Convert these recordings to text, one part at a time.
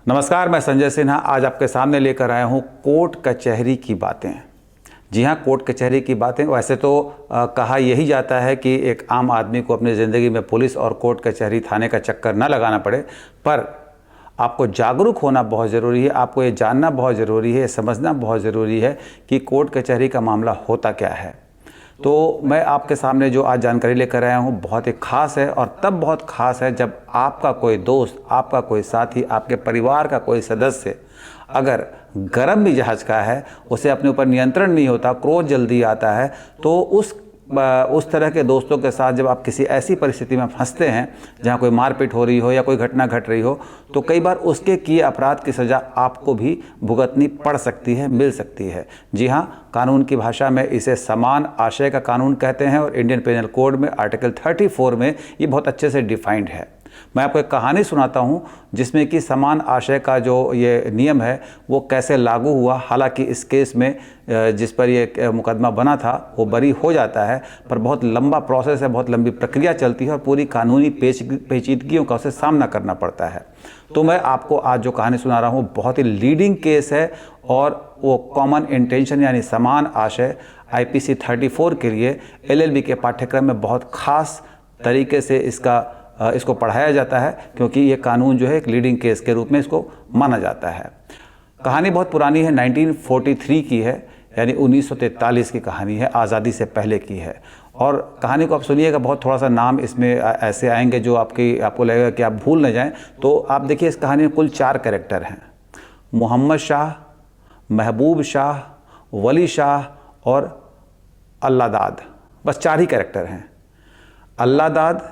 नमस्कार, मैं संजय सिन्हा आज आपके सामने लेकर आया हूँ कोर्ट कचहरी की बातें। जी हाँ, कोर्ट कचहरी की बातें। वैसे तो कहा यही जाता है कि एक आम आदमी को अपनी ज़िंदगी में पुलिस और कोर्ट कचहरी थाने का चक्कर न लगाना पड़े, पर आपको जागरूक होना बहुत ज़रूरी है। आपको ये जानना बहुत ज़रूरी है, समझना बहुत ज़रूरी है कि कोर्ट कचहरी का मामला होता क्या है। तो मैं आपके सामने जो आज जानकारी लेकर आया हूँ बहुत ही ख़ास है, और तब बहुत ख़ास है जब आपका कोई दोस्त, आपका कोई साथी, आपके परिवार का कोई सदस्य अगर गर्म मिजाज का है, उसे अपने ऊपर नियंत्रण नहीं होता, क्रोध जल्दी आता है, तो उस तरह के दोस्तों के साथ जब आप किसी ऐसी परिस्थिति में फंसते हैं जहां कोई मारपीट हो रही हो या कोई घटना घट रही हो, तो कई बार उसके किए अपराध की सज़ा आपको भी भुगतनी पड़ सकती है, मिल सकती है। जी हाँ, कानून की भाषा में इसे समान आशय का कानून कहते हैं, और इंडियन पेनल कोड में आर्टिकल 34 में ये बहुत अच्छे से डिफाइंड है। मैं आपको एक कहानी सुनाता हूँ जिसमें कि समान आशय का जो ये नियम है वो कैसे लागू हुआ। हालांकि इस केस में जिस पर ये मुकदमा बना था वो बरी हो जाता है, पर बहुत लंबा प्रोसेस है, बहुत लंबी प्रक्रिया चलती है और पूरी कानूनी पेचीदगियों का उसे सामना करना पड़ता है। तो मैं आपको आज जो कहानी सुना रहा हूँ बहुत ही लीडिंग केस है, और वो कॉमन इंटेंशन यानी समान आशय IPC 34 के लिए LLB के पाठ्यक्रम में बहुत ख़ास तरीके से इसको पढ़ाया जाता है, क्योंकि ये कानून जो है एक लीडिंग केस के रूप में इसको माना जाता है। कहानी बहुत पुरानी है, 1943 की है, यानी 1943 की कहानी है, आज़ादी से पहले की है। और कहानी को आप सुनिएगा, बहुत थोड़ा सा नाम इसमें ऐसे आएंगे जो आपको लगेगा कि आप भूल न जाएं। तो आप देखिए, इस कहानी में कुल 4 कैरेक्टर हैं: मोहम्मद शाह, महबूब शाह, वली शाह और अल्लादाद। बस 4 ही कैरेक्टर हैं। अल्लादाद,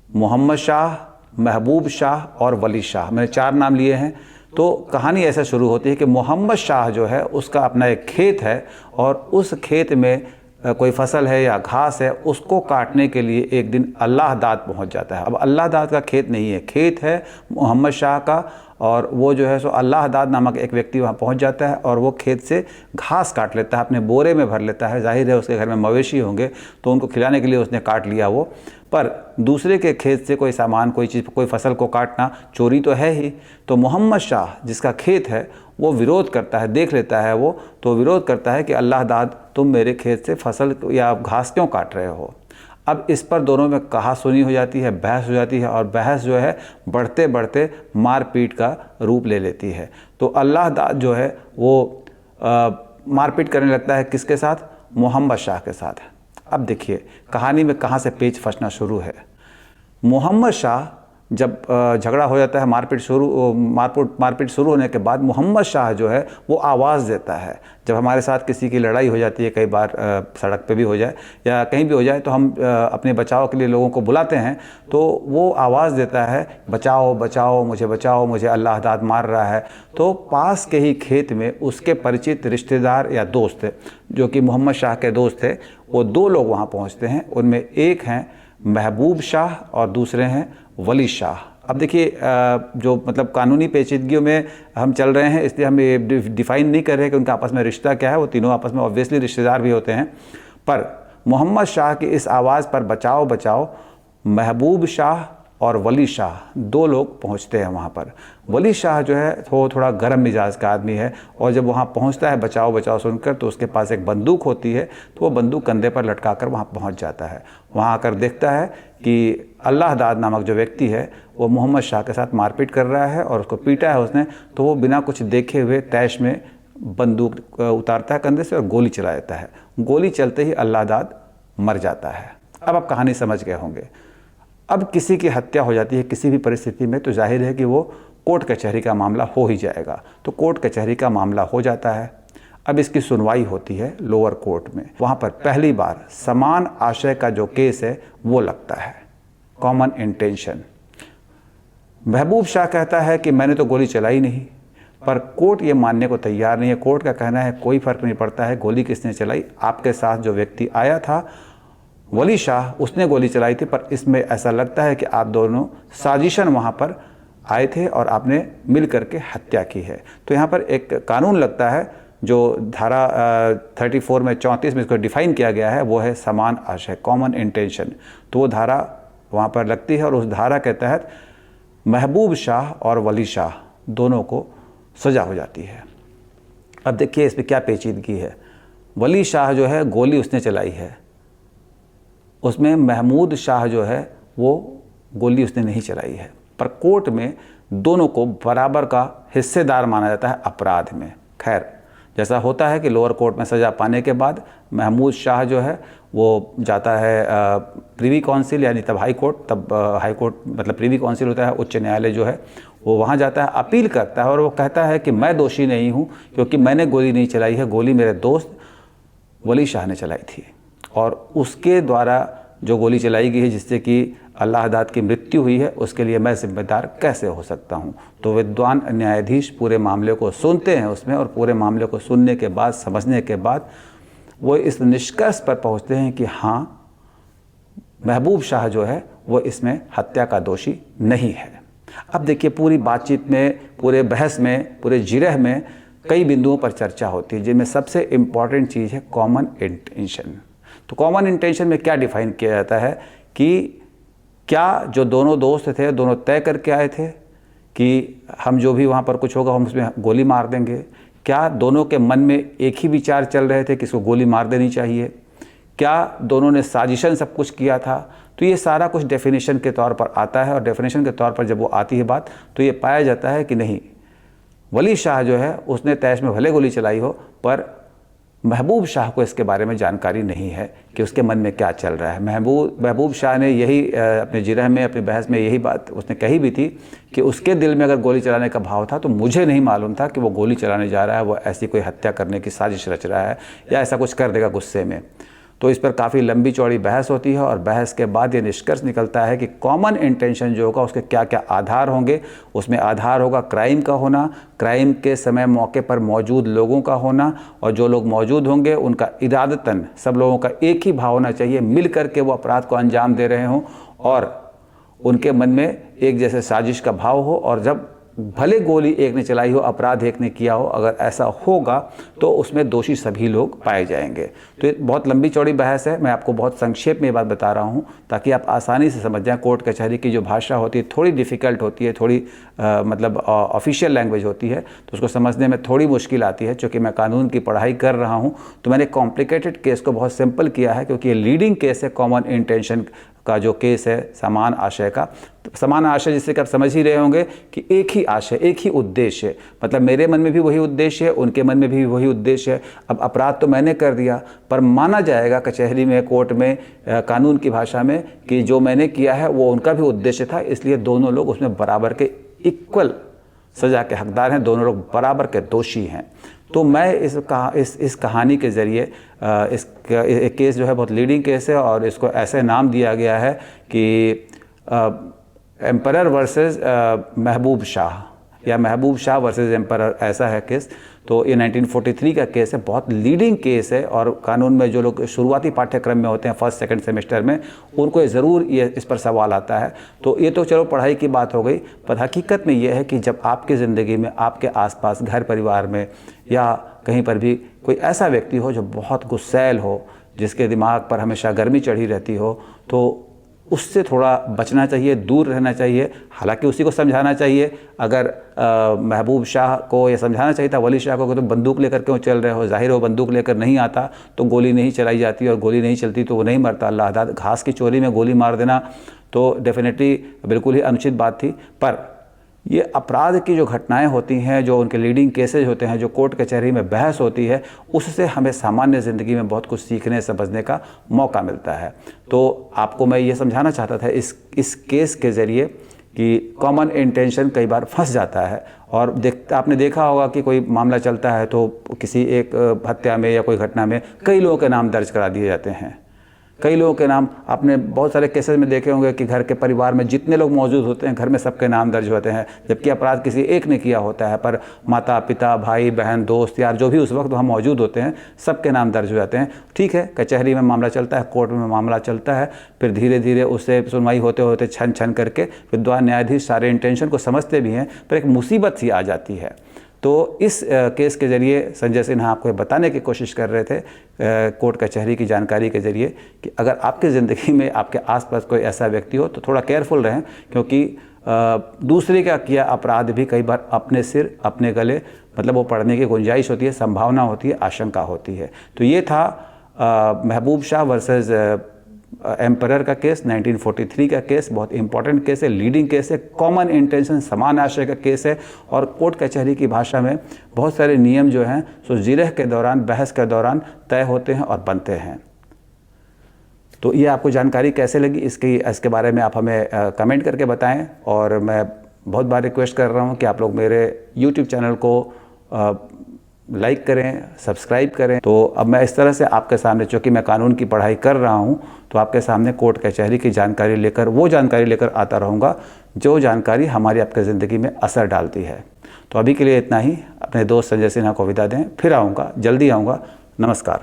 मोहम्मद शाह, महबूब शाह और वली शाह, मैंने 4 नाम लिए हैं। तो कहानी ऐसे शुरू होती है कि मोहम्मद शाह जो है उसका अपना एक खेत है, और उस खेत में कोई फसल है या घास है, उसको काटने के लिए एक दिन अल्लाहदाद पहुंच जाता है। अब अल्लाहदाद का खेत नहीं है, खेत है मोहम्मद शाह का, और वो जो है सो अल्लाहदाद नामक एक व्यक्ति वहाँ पहुँच जाता है और वो खेत से घास काट लेता है, अपने बोरे में भर लेता है। जाहिर है उसके घर में मवेशी होंगे तो उनको खिलाने के लिए उसने काट लिया वो। पर दूसरे के खेत से कोई सामान, कोई चीज़, कोई फसल को काटना चोरी तो है ही। तो मोहम्मद शाह जिसका खेत है वो विरोध करता है, देख लेता है वो, तो विरोध करता है कि अल्लाहदाद, तुम मेरे खेत से फसल या घास क्यों काट रहे हो। अब इस पर दोनों में कहा-सुनी हो जाती है, बहस हो जाती है, और बहस जो है बढ़ते बढ़ते मारपीट का रूप ले लेती है। तो अल्लाहदाद जो है वो मारपीट करने लगता है किसके साथ? मोहम्मद शाह के साथ। अब देखिए कहानी में कहाँ से पेच फंसना शुरू है। मोहम्मद शाह जब झगड़ा हो जाता है, मारपीट शुरू होने के बाद मोहम्मद शाह जो है वो आवाज़ देता है। जब हमारे साथ किसी की लड़ाई हो जाती है, कई बार सड़क पे भी हो जाए या कहीं भी हो जाए, तो हम अपने बचाव के लिए लोगों को बुलाते हैं, तो वो आवाज़ देता है, बचाओ बचाओ, मुझे अल्लाहदाद मार रहा है। तो पास के ही खेत में उसके परिचित रिश्तेदार या दोस्त, जो कि मोहम्मद शाह के दोस्त थे, वो 2 लोग वहाँ पहुँचते हैं। उनमें एक हैं महबूब शाह और दूसरे हैं वली शाह। अब देखिए जो मतलब कानूनी पेचीदगियों में हम चल रहे हैं, इसलिए हम ये डिफ़ाइन नहीं कर रहे कि उनका आपस में रिश्ता क्या है। वो तीनों आपस में ऑब्वियसली रिश्तेदार भी होते हैं। पर मोहम्मद शाह की इस आवाज़ पर बचाओ बचाओ, महबूब शाह और वली शाह 2 लोग पहुंचते हैं वहां पर। वली शाह जो है वो थोड़ा गर्म मिजाज का आदमी है, और जब वहां पहुंचता है बचाओ बचाओ सुनकर, तो उसके पास एक बंदूक होती है, तो वो बंदूक कंधे पर लटका कर वहाँ पहुँच जाता है। वहाँ आकर देखता है कि अल्लाहदाद नामक जो व्यक्ति है वो मोहम्मद शाह के साथ मारपीट कर रहा है, और उसको पीटा है उसने। तो वो बिना कुछ देखे हुए तैश में बंदूक उतारता है कंधे से और गोली चला देता है। गोली चलते ही अल्लाहदाद मर जाता है। अब आप कहानी समझ गए होंगे। अब किसी की हत्या हो जाती है किसी भी परिस्थिति में, तो जाहिर है कि वो कोर्ट कचहरी का मामला हो ही जाएगा। तो कोर्ट कचहरी का मामला हो जाता है। अब इसकी सुनवाई होती है लोअर कोर्ट में। वहाँ पर पहली बार समान आशय का जो केस है वो लगता है, कॉमन इंटेंशन। महबूब शाह कहता है कि मैंने तो गोली चलाई नहीं, पर कोर्ट ये मानने को तैयार नहीं है। कोर्ट का कहना है कोई फ़र्क नहीं पड़ता है गोली किसने चलाई, आपके साथ जो व्यक्ति आया था वली शाह, उसने गोली चलाई थी, पर इसमें ऐसा लगता है कि आप दोनों साजिशन वहाँ पर आए थे और आपने मिल करके हत्या की है। तो यहाँ पर एक कानून लगता है जो धारा 34 में 34 में इसको डिफाइन किया गया है, वो है समान आशय, कॉमन इंटेंशन। तो वो धारा वहाँ पर लगती है, और उस धारा के तहत महबूब शाह और वली शाह दोनों को सज़ा हो जाती है। अब देखिए इसमें क्या पेचीदगी है। वली शाह जो है गोली उसने चलाई है, उसमें महमूद शाह जो है वो गोली उसने नहीं चलाई है, पर कोर्ट में दोनों को बराबर का हिस्सेदार माना जाता है अपराध में। खैर, जैसा होता है कि लोअर कोर्ट में सज़ा पाने के बाद महमूद शाह जो है वो जाता है प्रीवी काउंसिल, यानी तब हाई कोर्ट, तब हाई कोर्ट मतलब प्रीवी काउंसिल होता है, उच्च न्यायालय जो है वो वहाँ जाता है, अपील करता है और वो कहता है कि मैं दोषी नहीं हूँ क्योंकि मैंने गोली नहीं चलाई है, गोली मेरे दोस्त वली शाह ने चलाई थी और उसके द्वारा जो गोली चलाई गई है जिससे कि अल्लाह दाद की मृत्यु हुई है, उसके लिए मैं जिम्मेदार कैसे हो सकता हूँ। तो विद्वान न्यायाधीश पूरे मामले को सुनते हैं उसमें, और पूरे मामले को सुनने के बाद, समझने के बाद वो इस निष्कर्ष पर पहुँचते हैं कि हाँ, महबूब शाह जो है वो इसमें हत्या का दोषी नहीं है। अब देखिए पूरी बातचीत में, पूरे बहस में, पूरे जिरह में कई बिंदुओं पर चर्चा होती है, जिनमें सबसे इम्पॉर्टेंट चीज़ है कॉमन इंटेंशन। तो कॉमन इंटेंशन में क्या डिफाइन किया जाता है कि क्या जो दोनों दोस्त थे, दोनों तय करके आए थे कि हम जो भी वहाँ पर कुछ होगा हम उसमें गोली मार देंगे? क्या दोनों के मन में एक ही विचार चल रहे थे कि इसको गोली मार देनी चाहिए? क्या दोनों ने साजिशन सब कुछ किया था? तो ये सारा कुछ डेफिनेशन के तौर पर आता है, और डेफिनेशन के तौर पर जब वो आती है बात, तो ये पाया जाता है कि नहीं, वली शाह जो है उसने तैश में भले गोली चलाई हो, पर महबूब शाह को इसके बारे में जानकारी नहीं है कि उसके मन में क्या चल रहा है। महबूब शाह ने यही अपने जिरह में, अपनी बहस में यही बात उसने कही भी थी कि उसके दिल में अगर गोली चलाने का भाव था तो मुझे नहीं मालूम था कि वो गोली चलाने जा रहा है, वो ऐसी कोई हत्या करने की साजिश रच रहा है या ऐसा कुछ कर देगा गुस्से में। तो इस पर काफ़ी लंबी चौड़ी बहस होती है, और बहस के बाद ये निष्कर्ष निकलता है कि कॉमन इंटेंशन जो होगा उसके क्या क्या आधार होंगे। उसमें आधार होगा क्राइम का होना, क्राइम के समय मौके पर मौजूद लोगों का होना, और जो लोग मौजूद होंगे उनका इरादतन सब लोगों का एक ही भाव होना चाहिए, मिल कर के वो अपराध को अंजाम दे रहे हों और उनके मन में एक जैसे साजिश का भाव हो, और जब भले गोली एक ने चलाई हो, अपराध एक ने किया हो, अगर ऐसा होगा तो उसमें दोषी सभी लोग पाए जाएंगे। तो ये बहुत लंबी चौड़ी बहस है, मैं आपको बहुत संक्षेप में ये बात बता रहा हूँ ताकि आप आसानी से समझ जाएं। कोर्ट कचहरी की जो भाषा होती है थोड़ी डिफ़िकल्ट होती है, थोड़ी मतलब ऑफिशियल लैंग्वेज होती है, तो उसको समझने में थोड़ी मुश्किल आती है। चूँकि मैं कानून की पढ़ाई कर रहा हूँ तो मैंने कॉम्प्लिकेटेड केस को बहुत सिंपल किया है, क्योंकि ये लीडिंग केस है कॉमन इंटेंशन का जो केस है, समान आशय का। तो समान आशय जिससे कि आप समझ ही रहे होंगे कि एक ही आशय, एक ही उद्देश्य, मतलब मेरे मन में भी वही उद्देश्य है, उनके मन में भी वही उद्देश्य है। अब अपराध तो मैंने कर दिया, पर माना जाएगा कचहरी में, कोर्ट में, कानून की भाषा में कि जो मैंने किया है वो उनका भी उद्देश्य था, इसलिए दोनों लोग उसमें बराबर के इक्वल सज़ा के हकदार हैं, दोनों लोग बराबर के दोषी हैं। तो मैं इस कहानी के ज़रिए इस केस जो है बहुत लीडिंग केस है, और इसको ऐसे नाम दिया गया है कि एम्परर वर्सेस महबूब शाह, या महबूब शाह वर्सेस एम्परर, ऐसा है केस। तो ये 1943 का केस है, बहुत लीडिंग केस है, और कानून में जो लोग शुरुआती पाठ्यक्रम में होते हैं फर्स्ट सेकंड सेमेस्टर में, उनको ज़रूर ये इस पर सवाल आता है। तो ये तो चलो पढ़ाई की बात हो गई, पर हकीकत में ये है कि जब आपकी ज़िंदगी में, आपके आसपास, घर परिवार में या कहीं पर भी कोई ऐसा व्यक्ति हो जो बहुत गुस्सैल हो, जिसके दिमाग पर हमेशा गर्मी चढ़ी रहती हो, तो उससे थोड़ा बचना चाहिए, दूर रहना चाहिए। हालांकि उसी को समझाना चाहिए। अगर महबूब शाह को ये समझाना चाहिए था वली शाह को कि तुम बंदूक लेकर क्यों चल रहे हो, जाहिर हो बंदूक लेकर नहीं आता तो गोली नहीं चलाई जाती, और गोली नहीं चलती तो वो नहीं मरता। अल्लाह ताला, घास की चोरी में गोली मार देना तो डेफिनेटली बिल्कुल ही अनुचित बात थी। पर ये अपराध की जो घटनाएं होती हैं, जो उनके लीडिंग केसेज होते हैं, जो कोर्ट कचहरी में बहस होती है, उससे हमें सामान्य ज़िंदगी में बहुत कुछ सीखने समझने का मौका मिलता है। तो आपको मैं ये समझाना चाहता था इस केस के ज़रिए कि कॉमन इंटेंशन कई बार फंस जाता है। और आपने देखा होगा कि कोई मामला चलता है तो किसी एक हत्या में या कोई घटना में कई लोगों के नाम दर्ज करा दिए जाते हैं, कई लोगों के नाम। आपने बहुत सारे केसेस में देखे होंगे कि घर के परिवार में जितने लोग मौजूद होते हैं, घर में सबके नाम दर्ज होते हैं, जबकि अपराध किसी एक ने किया होता है, पर माता पिता, भाई बहन, दोस्त यार जो भी उस वक्त वहाँ मौजूद होते हैं, सबके नाम दर्ज हो जाते हैं। ठीक है, कचहरी में मामला चलता है, कोर्ट में मामला चलता है, फिर धीरे धीरे उससे सुनवाई होते होते छन छन करके विद्वान न्यायाधीश सारे इंटेंशन को समझते भी हैं, पर एक मुसीबत सी आ जाती है। तो इस केस के ज़रिए संजय सिन्हा आपको बताने की कोशिश कर रहे थे कोर्ट कचहरी की जानकारी के ज़रिए कि अगर आपकी ज़िंदगी में आपके आसपास कोई ऐसा व्यक्ति हो तो थोड़ा केयरफुल रहें, क्योंकि दूसरे का किया अपराध भी कई बार अपने सिर अपने गले, मतलब वो पड़ने की गुंजाइश होती है, संभावना होती है, आशंका होती है। तो ये था महबूब शाह वर्सेस एम्परर का केस, 1943 का केस। बहुत इंपॉर्टेंट केस है, लीडिंग केस है, कॉमन इंटेंशन समान आशय का केस है। और कोर्ट कचहरी की भाषा में बहुत सारे नियम जो हैं सो जिरह के दौरान, बहस के दौरान तय होते हैं और बनते हैं। तो ये आपको जानकारी कैसे लगी इसके बारे में आप हमें कमेंट करके बताएं। और मैं बहुत बार रिक्वेस्ट कर रहा हूं कि आप लोग मेरे YouTube चैनल को लाइक करें, सब्सक्राइब करें। तो अब मैं इस तरह से आपके सामने, चूँकि मैं कानून की पढ़ाई कर रहा हूं, तो आपके सामने कोर्ट कचहरी की जानकारी लेकर, वो जानकारी लेकर आता रहूँगा जो जानकारी हमारी आपकी ज़िंदगी में असर डालती है। तो अभी के लिए इतना ही। अपने दोस्त संजय सिन्हा को विदा दें, फिर आऊँगा, जल्दी आऊँगा। नमस्कार।